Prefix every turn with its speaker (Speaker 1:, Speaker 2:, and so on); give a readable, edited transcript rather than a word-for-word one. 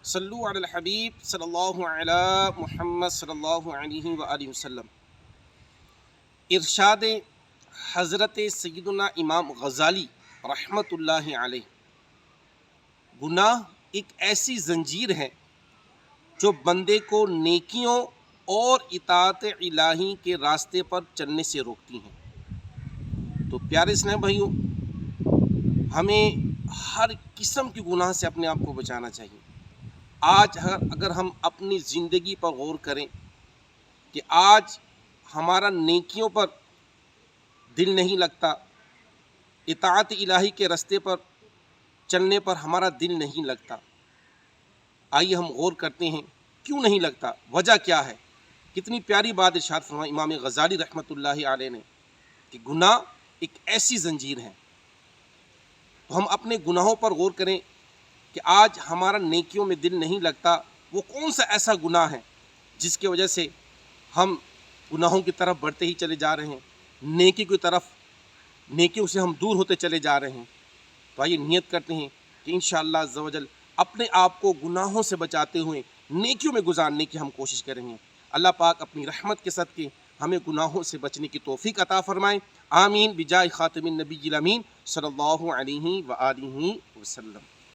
Speaker 1: صلو علی الحبیب صلی اللہ علی محمد صلی اللہ علیہ وآلہ وسلم۔ ارشاد حضرت سیدنا امام غزالی رحمۃ اللہ علیہ: گناہ ایک ایسی زنجیر ہے جو بندے کو نیکیوں اور اطاعت الہی کے راستے پر چلنے سے روکتی ہیں۔ تو پیارے اسلام بھائیوں، ہمیں ہر قسم کی گناہ سے اپنے آپ کو بچانا چاہیے۔ آج اگر ہم اپنی زندگی پر غور کریں کہ آج ہمارا نیکیوں پر دل نہیں لگتا، اطاعت الہی کے راستے پر چلنے پر ہمارا دل نہیں لگتا، آئیے ہم غور کرتے ہیں کیوں نہیں لگتا، وجہ کیا ہے۔ کتنی پیاری بات ارشاد فرمائی امام غزالی رحمۃ اللہ علیہ نے کہ گناہ ایک ایسی زنجیر ہے۔ تو ہم اپنے گناہوں پر غور کریں کہ آج ہمارا نیکیوں میں دل نہیں لگتا، وہ کون سا ایسا گناہ ہے جس کی وجہ سے ہم گناہوں کی طرف بڑھتے ہی چلے جا رہے ہیں، نیکی کی طرف، نیکیوں سے ہم دور ہوتے چلے جا رہے ہیں۔ تو آئیے نیت کرتے ہیں کہ انشاءاللہ عز و جل اپنے آپ کو گناہوں سے بچاتے ہوئے نیکیوں میں گزارنے کی ہم کوشش کریں گے۔ اللہ پاک اپنی رحمت کے صدقے ہمیں گناہوں سے بچنے کی توفیق عطا فرمائے، آمین، بجائے خاتم النبی الامین صلی اللہ علیہ وآلہ وسلم۔